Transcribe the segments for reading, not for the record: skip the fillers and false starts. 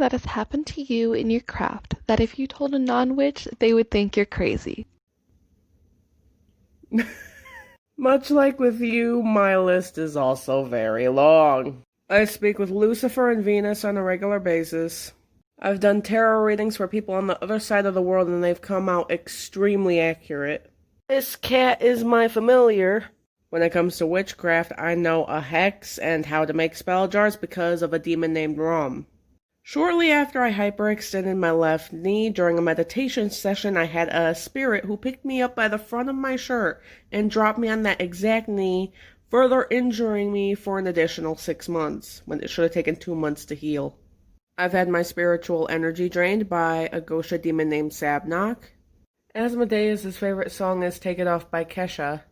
that has happened to you in your craft that if you told a non-witch, they would think you're crazy? Much like with you, my list is also very long. I speak with Lucifer and Venus on a regular basis. I've done tarot readings for people on the other side of the world and they've come out extremely accurate. This cat is my familiar. When it comes to witchcraft, I know a hex and how to make spell jars because of a demon named Rum. Shortly after I hyperextended my left knee during a meditation session, I had a spirit who picked me up by the front of my shirt and dropped me on that exact knee, further injuring me for an additional 6 months, when it should have taken 2 months to heal. I've had my spiritual energy drained by a Gosha demon named Sabnok. Asmodeus' favorite song is Take It Off by Kesha.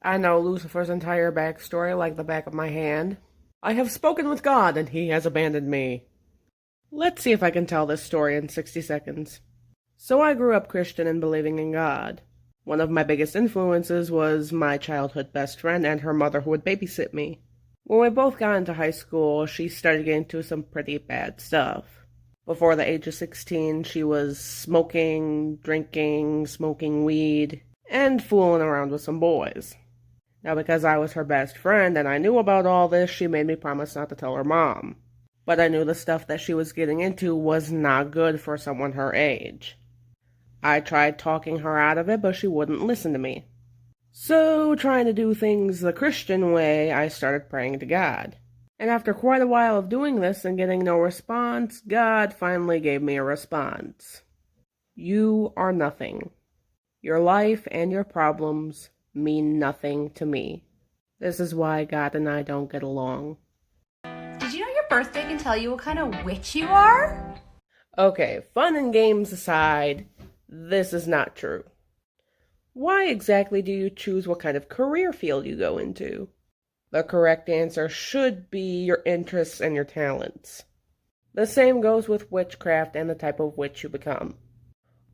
I know Lucifer's entire backstory like the back of my hand. I have spoken with God and he has abandoned me. Let's see if I can tell this story in 60 seconds. So I grew up Christian and believing in God. One of my biggest influences was my childhood best friend and her mother who would babysit me. When we both got into high school, she started getting into some pretty bad stuff. Before the age of 16, she was smoking, drinking, smoking weed, and fooling around with some boys. Now, because I was her best friend and I knew about all this, she made me promise not to tell her mom. But I knew the stuff that she was getting into was not good for someone her age. I tried talking her out of it, but she wouldn't listen to me. So, trying to do things the Christian way, I started praying to God. And after quite a while of doing this and getting no response, God finally gave me a response. You are nothing. Your life and your problems mean nothing to me. This is why God and I don't get along. Did you know your birthday can tell you what kind of witch you are? Okay, fun and games aside, this is not true. Why exactly do you choose what kind of career field you go into? The correct answer should be your interests and your talents. The same goes with witchcraft and the type of witch you become.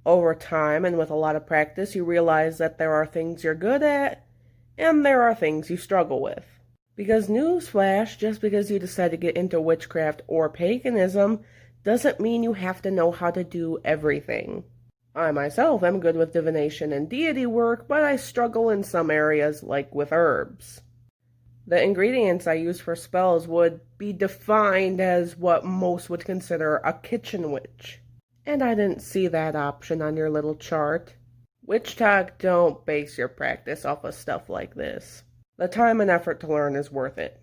Over time and with a lot of practice, you realize that there are things you're good at, and there are things you struggle with. Because newsflash, just because you decide to get into witchcraft or paganism, doesn't mean you have to know how to do everything. I myself am good with divination and deity work, but I struggle in some areas, like with herbs. The ingredients I use for spells would be defined as what most would consider a kitchen witch. And I didn't see that option on your little chart. WitchTok don't base your practice off of stuff like this. The time and effort to learn is worth it.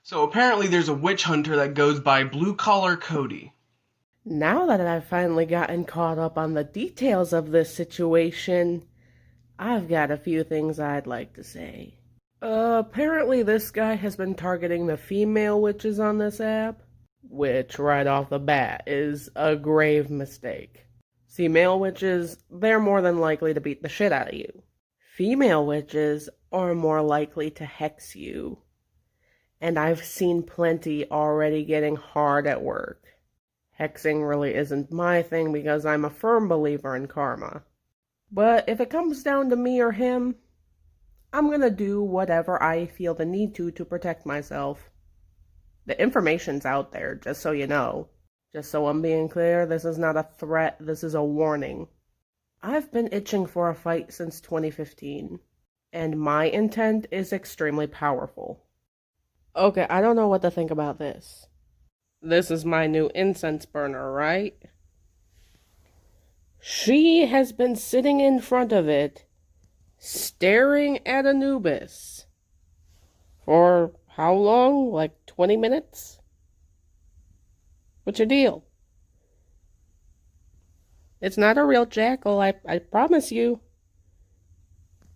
So apparently there's a witch hunter that goes by Blue Collar Cody. Now that I've finally gotten caught up on the details of this situation, I've got a few things I'd like to say. Apparently this guy has been targeting the female witches on this app, which right off the bat is a grave mistake. See, male witches, they're more than likely to beat the shit out of you. Female witches are more likely to hex you. And I've seen plenty already getting hard at work. Hexing really isn't my thing because I'm a firm believer in karma. But if it comes down to me or him, I'm gonna do whatever I feel the need to protect myself. The information's out there, just so you know. Just so I'm being clear, this is not a threat, this is a warning. I've been itching for a fight since 2015, and my intent is extremely powerful. Okay, I don't know what to think about this. This is my new incense burner, right? She has been sitting in front of it, staring at Anubis. For how long? Like 20 minutes? What's your deal? It's not a real jackal, I promise you.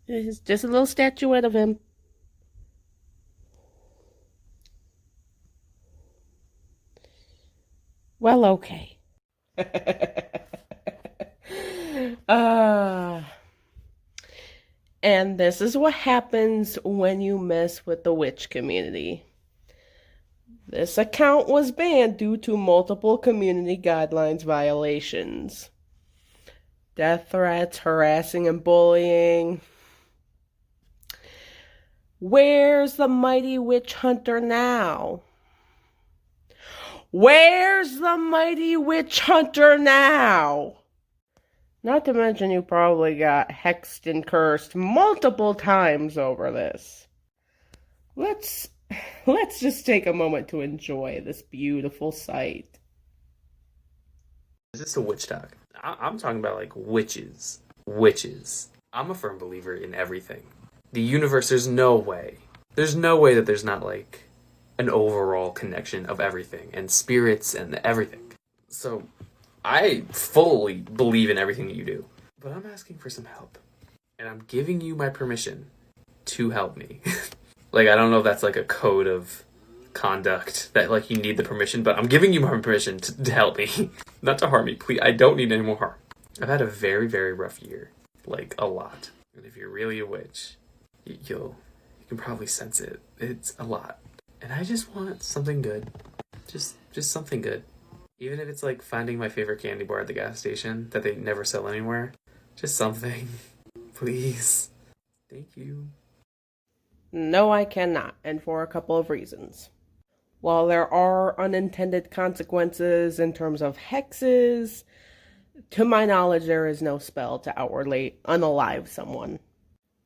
It's just a little statuette of him. Well, okay. And this is what happens when you mess with the witch community. This account was banned due to multiple community guidelines violations. Death threats, harassing, and bullying. Where's the mighty witch hunter now? Where's the mighty witch hunter now? Not to mention you probably got hexed and cursed multiple times over this. Let's just take a moment to enjoy this beautiful sight. It's just a WitchTok. I'm talking about like witches. Witches. I'm a firm believer in everything. The universe, there's no way that there's not like an overall connection of everything and spirits and everything. So I fully believe in everything that you do, but I'm asking for some help, and I'm giving you my permission to help me. Like, I don't know if that's like a code of conduct that like you need the permission, but I'm giving you my permission to help me. Not to harm me, please. I don't need any more harm. I've had a very, very rough year, like a lot. And if you're really a witch, you can probably sense it. It's a lot. And I just want something good. Just something good. Even if it's like finding my favorite candy bar at the gas station that they never sell anywhere. Just something. Please. Thank you. No, I cannot, and for a couple of reasons. While there are unintended consequences in terms of hexes, to my knowledge there is no spell to outwardly unalive someone.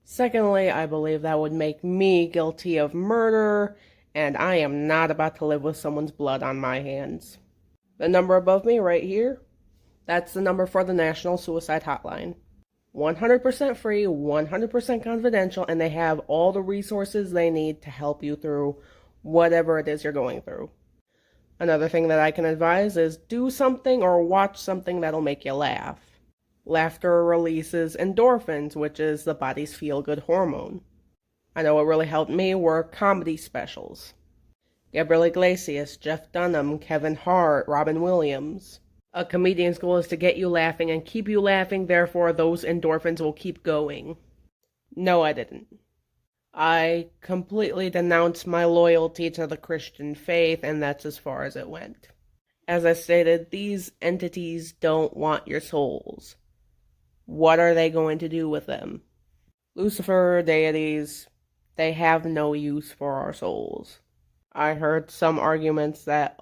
Secondly, I believe that would make me guilty of murder, and I am not about to live with someone's blood on my hands. The number above me right here, that's the number for the National Suicide Hotline. 100% free, 100% confidential, and they have all the resources they need to help you through whatever it is you're going through. Another thing that I can advise is do something or watch something that'll make you laugh. Laughter releases endorphins, which is the body's feel-good hormone. I know what really helped me were comedy specials. Gabriel Iglesias, Jeff Dunham, Kevin Hart, Robin Williams. A comedian's goal is to get you laughing and keep you laughing, therefore those endorphins will keep going. No, I didn't. I completely denounced my loyalty to the Christian faith, and that's as far as it went. As I stated, these entities don't want your souls. What are they going to do with them? Lucifer, deities, they have no use for our souls. I heard some arguments that,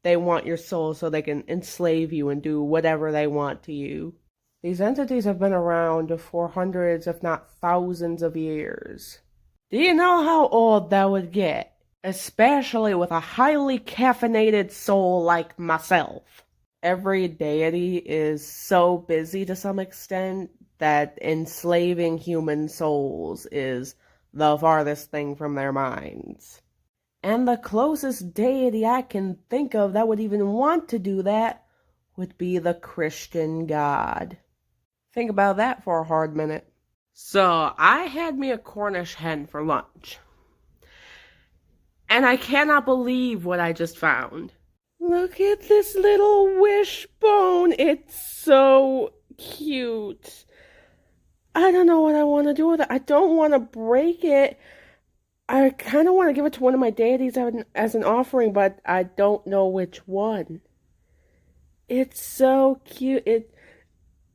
they want your soul so they can enslave you and do whatever they want to you. These entities have been around for hundreds, if not thousands of years. Do you know how old that would get? Especially with a highly caffeinated soul like myself. Every deity is so busy to some extent that enslaving human souls is the farthest thing from their minds. And the closest deity I can think of that would even want to do that would be the Christian God. Think about that for a hard minute. So, I had me a Cornish hen for lunch. And I cannot believe what I just found. Look at this little wishbone. It's so cute. I don't know what I want to do with it. I don't want to break it. I kind of want to give it to one of my deities as an offering, but I don't know which one. It's so cute.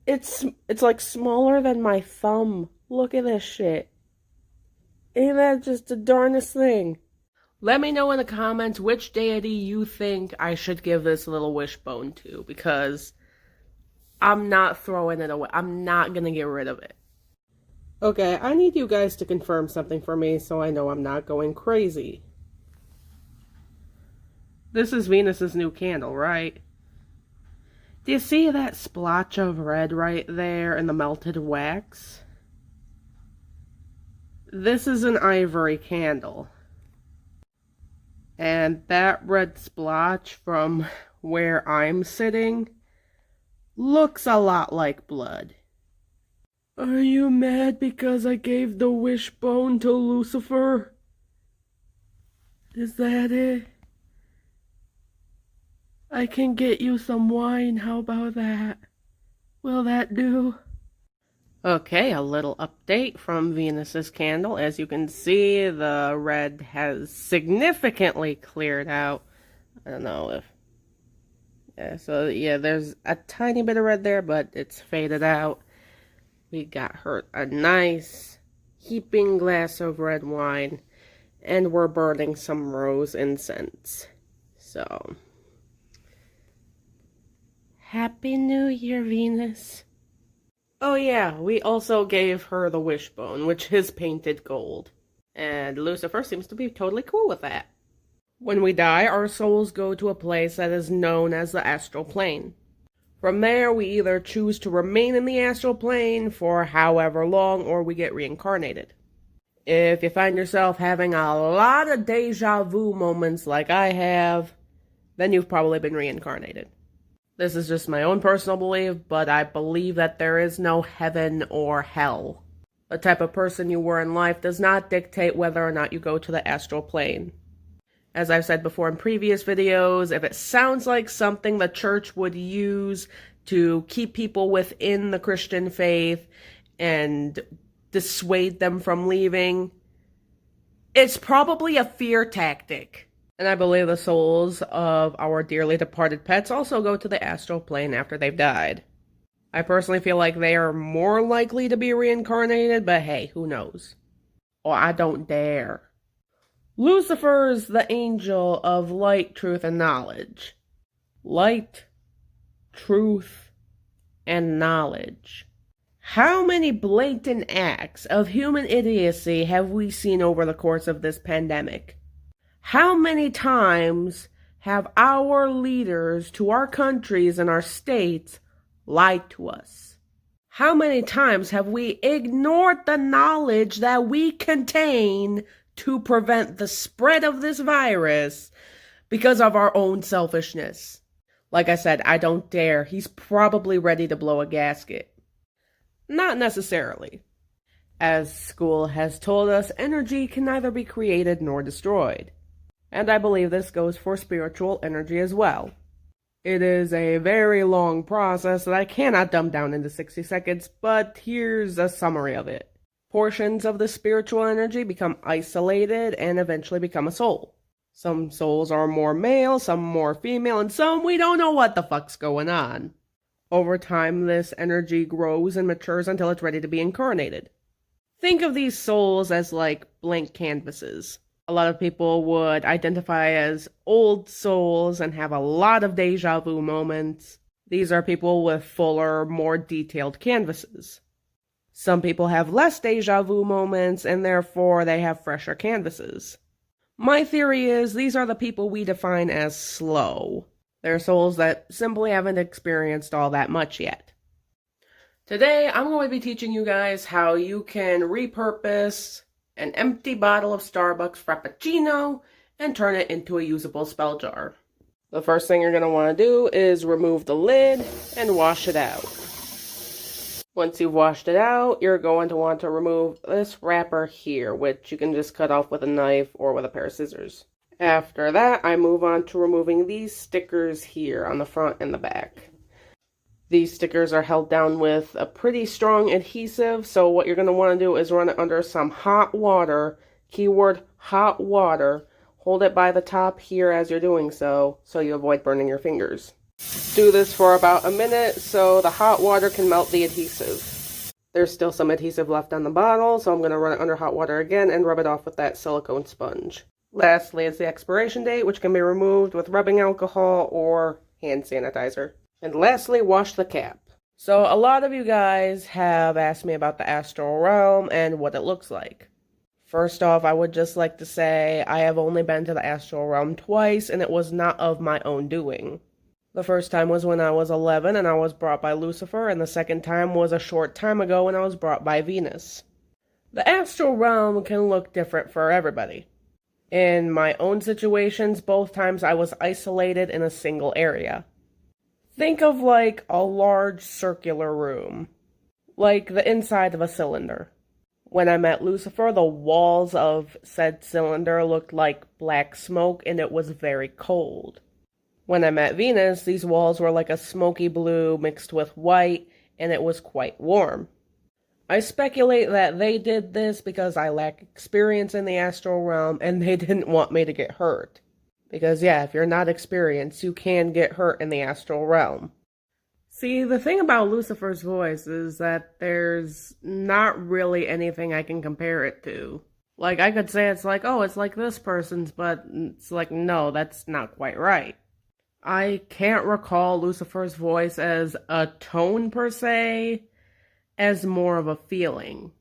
It's like smaller than my thumb. Look at this shit. Ain't that just the darnest thing? Let me know in the comments which deity you think I should give this little wishbone to, because I'm not throwing it away. I'm not gonna get rid of it. Okay, I need you guys to confirm something for me so I know I'm not going crazy. This is Venus's new candle, right? Do you see that splotch of red right there in the melted wax? This is an ivory candle. And that red splotch from where I'm sitting looks a lot like blood. Are you mad because I gave the wishbone to Lucifer? Is that it? I can get you some wine, how about that? Will that do? Okay, a little update from Venus's candle. As you can see, the red has significantly cleared out. I don't know if... Yeah, there's a tiny bit of red there, but it's faded out. We got her a nice heaping glass of red wine, and we're burning some rose incense. So, Happy New Year, Venus. Oh yeah, we also gave her the wishbone, which is painted gold. And Lucifer seems to be totally cool with that. When we die, our souls go to a place that is known as the astral plane. From there, we either choose to remain in the astral plane for however long, or we get reincarnated. If you find yourself having a lot of deja vu moments like I have, then you've probably been reincarnated. This is just my own personal belief, but I believe that there is no heaven or hell. The type of person you were in life does not dictate whether or not you go to the astral plane. As I've said before in previous videos, if it sounds like something the church would use to keep people within the Christian faith and dissuade them from leaving, it's probably a fear tactic. And I believe the souls of our dearly departed pets also go to the astral plane after they've died. I personally feel like they are more likely to be reincarnated, but hey, who knows? Or I don't dare. Lucifer is the angel of light, truth, and knowledge. Light, truth, and knowledge. How many blatant acts of human idiocy have we seen over the course of this pandemic? How many times have our leaders to our countries and our states lied to us? How many times have we ignored the knowledge that we contain to prevent the spread of this virus because of our own selfishness? Like I said, I don't dare. He's probably ready to blow a gasket. Not necessarily. As school has told us, energy can neither be created nor destroyed. And I believe this goes for spiritual energy as well. It is a very long process that I cannot dumb down into 60 seconds, but here's a summary of it. Portions of the spiritual energy become isolated and eventually become a soul. Some souls are more male, some more female, and some we don't know what the fuck's going on. Over time, this energy grows and matures until it's ready to be incarnated. Think of these souls as like blank canvases. A lot of people would identify as old souls and have a lot of deja vu moments. These are people with fuller, more detailed canvases. Some people have less deja vu moments and therefore they have fresher canvases. My theory is these are the people we define as slow. They're souls that simply haven't experienced all that much yet. Today, I'm going to be teaching you guys how you can repurpose an empty bottle of Starbucks Frappuccino and turn it into a usable spell jar. The first thing you're going to want to do is remove the lid and wash it out. Once you've washed it out, you're going to want to remove this wrapper here, which you can just cut off with a knife or with a pair of scissors. After that, I move on to removing these stickers here on the front and the back. These stickers are held down with a pretty strong adhesive, so what you're going to want to do is run it under some hot water, keyword hot water. Hold it by the top here as you're doing so you avoid burning your fingers. Do this for about a minute so the hot water can melt the adhesive. There's still some adhesive left on the bottle, so I'm going to run it under hot water again and rub it off with that silicone sponge. Lastly is the expiration date, which can be removed with rubbing alcohol or hand sanitizer. And lastly, wash the cap. So a lot of you guys have asked me about the astral realm and what it looks like. First off, I would just like to say I have only been to the astral realm twice, and it was not of my own doing. The first time was when I was 11 and I was brought by Lucifer, and the second time was a short time ago when I was brought by Venus. The astral realm can look different for everybody. In my own situations, both times I was isolated in a single area. Think of like a large circular room, like the inside of a cylinder. When I met Lucifer, the walls of said cylinder looked like black smoke and it was very cold. When I met Venus, these walls were like a smoky blue mixed with white and it was quite warm. I speculate that they did this because I lack experience in the astral realm and they didn't want me to get hurt. Because yeah, if you're not experienced, you can get hurt in the astral realm. See, the thing about Lucifer's voice is that there's not really anything I can compare it to. Like, I could say it's like, oh, it's like this person's, but it's like, no, that's not quite right. I can't recall Lucifer's voice as a tone per se, as more of a feeling.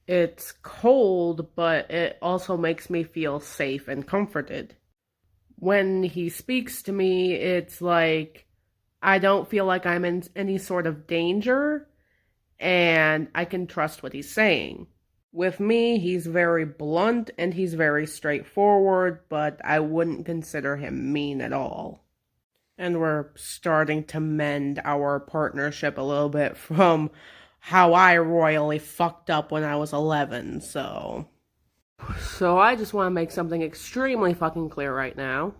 It's cold, but it also makes me feel safe and comforted. When he speaks to me, it's like I don't feel like I'm in any sort of danger, and I can trust what he's saying. With me, he's very blunt and he's very straightforward, but I wouldn't consider him mean at all. And we're starting to mend our partnership a little bit from how I royally fucked up when I was 11, so I just want to make something extremely fucking clear right now.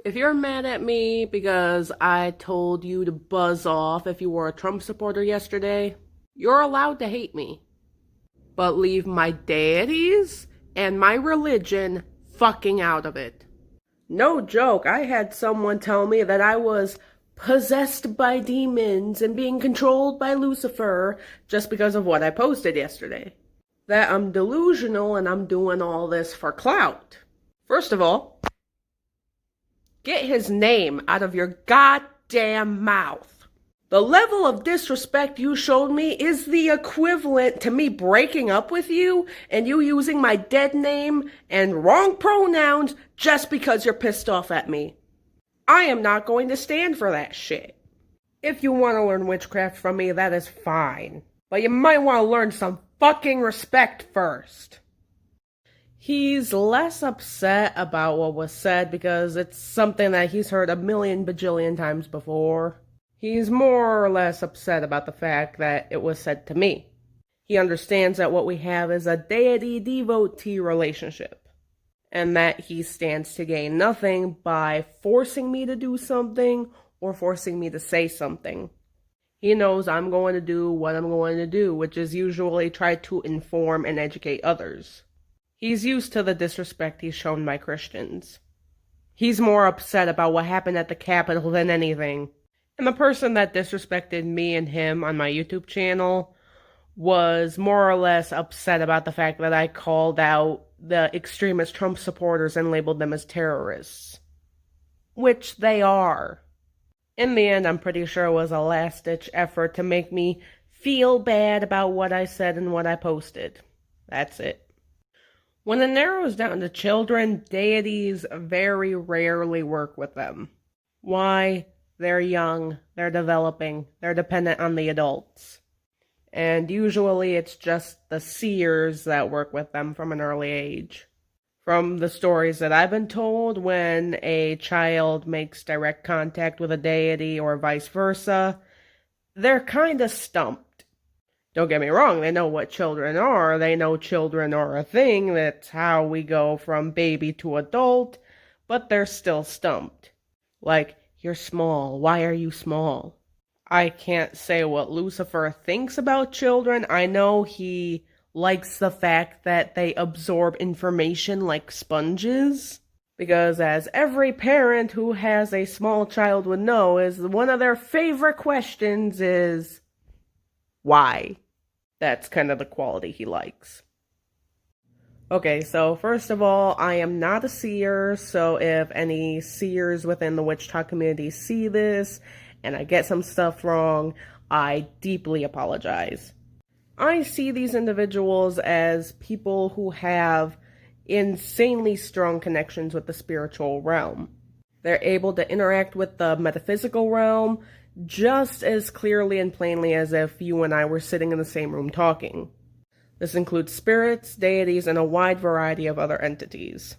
If you're mad at me because I told you to buzz off if you were a Trump supporter yesterday, you're allowed to hate me. But leave my deities and my religion fucking out of it. No joke, I had someone tell me that I was possessed by demons and being controlled by Lucifer just because of what I posted yesterday. That I'm delusional and I'm doing all this for clout. First of all, get his name out of your goddamn mouth. The level of disrespect you showed me is the equivalent to me breaking up with you and you using my dead name and wrong pronouns just because you're pissed off at me. I am not going to stand for that shit. If you want to learn witchcraft from me, that is fine. But you might want to learn some fucking respect first. He's less upset about what was said because it's something that he's heard a million bajillion times before. He's more or less upset about the fact that it was said to me. He understands that what we have is a deity-devotee relationship, and that he stands to gain nothing by forcing me to do something or forcing me to say something. He knows I'm going to do what I'm going to do, which is usually try to inform and educate others. He's used to the disrespect he's shown by Christians. He's more upset about what happened at the Capitol than anything. And the person that disrespected me and him on my YouTube channel was more or less upset about the fact that I called out the extremist Trump supporters and labeled them as terrorists. Which they are. In the end, I'm pretty sure it was a last-ditch effort to make me feel bad about what I said and what I posted. That's it. When it narrows down to children, deities very rarely work with them. Why? They're young, they're developing, they're dependent on the adults. And usually it's just the seers that work with them from an early age. From the stories that I've been told, when a child makes direct contact with a deity or vice versa, they're kinda stumped. Don't get me wrong, they know what children are, they know children are a thing, that's how we go from baby to adult, but they're still stumped. Like, you're small. Why are you small? I can't say what Lucifer thinks about children. I know he likes the fact that they absorb information like sponges. Because as every parent who has a small child would know, is one of their favorite questions is, why? That's kind of the quality he likes. Okay, so first of all, I am not a seer, so if any seers within the WitchTok community see this, and I get some stuff wrong, I deeply apologize. I see these individuals as people who have insanely strong connections with the spiritual realm. They're able to interact with the metaphysical realm just as clearly and plainly as if you and I were sitting in the same room talking. This includes spirits, deities, and a wide variety of other entities.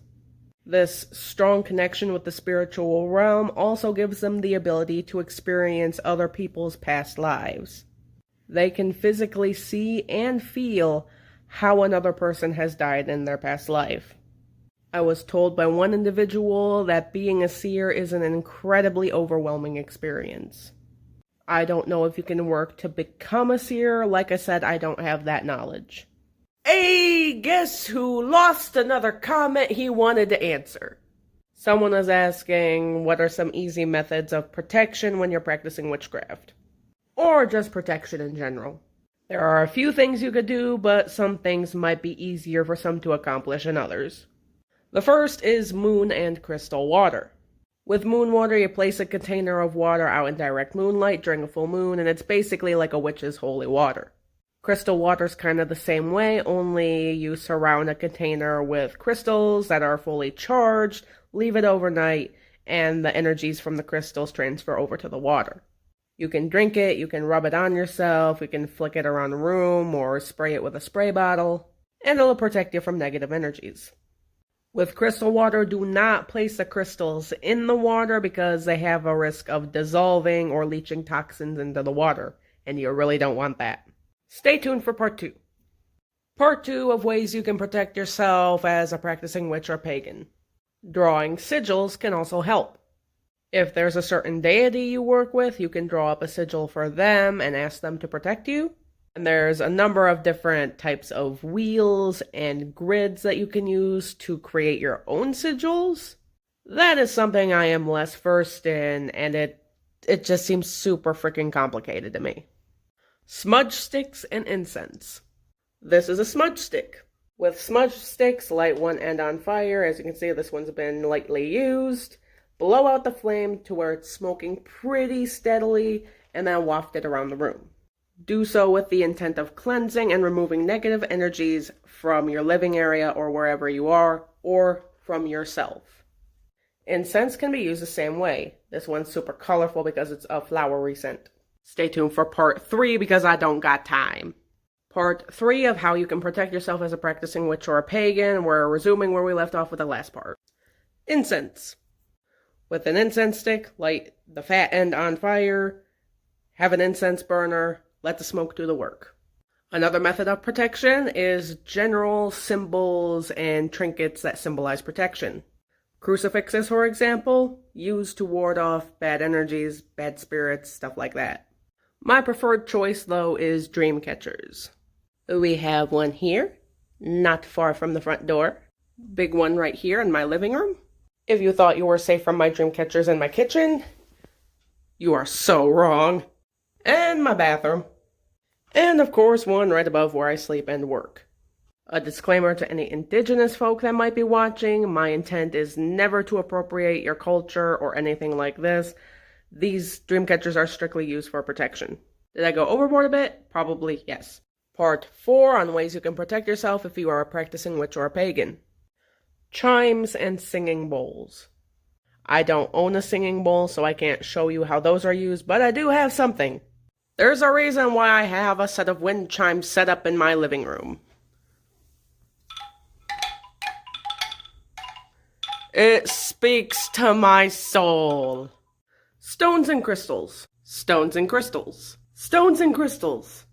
This strong connection with the spiritual realm also gives them the ability to experience other people's past lives. They can physically see and feel how another person has died in their past life. I was told by one individual that being a seer is an incredibly overwhelming experience. I don't know if you can work to become a seer. Like I said, I don't have that knowledge. Hey, guess who lost another comment he wanted to answer? Someone was asking what are some easy methods of protection when you're practicing witchcraft. Or just protection in general. There are a few things you could do, but some things might be easier for some to accomplish than others. The first is moon and crystal water. With moon water, you place a container of water out in direct moonlight during a full moon, and it's basically like a witch's holy water. Crystal water's kind of the same way, only you surround a container with crystals that are fully charged, leave it overnight, and the energies from the crystals transfer over to the water. You can drink it, you can rub it on yourself, you can flick it around the room, or spray it with a spray bottle, and it'll protect you from negative energies. With crystal water, do not place the crystals in the water because they have a risk of dissolving or leaching toxins into the water, and you really don't want that. Stay tuned for part 2. Part 2 of ways you can protect yourself as a practicing witch or pagan. Drawing sigils can also help. If there's a certain deity you work with, you can draw up a sigil for them and ask them to protect you. And there's a number of different types of wheels and grids that you can use to create your own sigils. That is something I am less versed in, and it just seems super freaking complicated to me. Smudge sticks and incense. This is a smudge stick. With smudge sticks, light one end on fire. As you can see, this one's been lightly used. Blow out the flame to where it's smoking pretty steadily, and then waft it around the room. Do so with the intent of cleansing and removing negative energies from your living area or wherever you are, or from yourself. Incense can be used the same way. This one's super colorful because it's a flowery scent. Stay tuned for part 3 because I don't got time. Part 3 of how you can protect yourself as a practicing witch or a pagan. We're resuming where we left off with the last part. Incense. With an incense stick, light the fat end on fire, have an incense burner, let the smoke do the work. Another method of protection is general symbols and trinkets that symbolize protection. Crucifixes, for example, used to ward off bad energies, bad spirits, stuff like that. My preferred choice, though, is dream catchers. We have one here, not far from the front door. Big one right here in my living room. If you thought you were safe from my dream catchers in my kitchen, you are so wrong. And my bathroom. And of course, one right above where I sleep and work. A disclaimer to any indigenous folk that might be watching, my intent is never to appropriate your culture or anything like this. These dream catchers are strictly used for protection. Did I go overboard a bit? Probably yes. Part 4 on ways you can protect yourself if you are a practicing witch or a pagan. Chimes and singing bowls. I don't own a singing bowl, so I can't show you how those are used, but I do have something. There's a reason why I have a set of wind chimes set up in my living room. It speaks to my soul. Stones and crystals. Stones and crystals. Stones and crystals.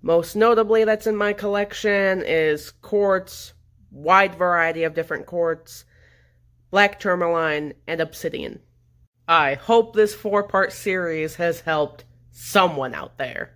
Most notably that's in my collection is quartz, wide variety of different quartz, black tourmaline, and obsidian. I hope this 4-part series has helped someone out there.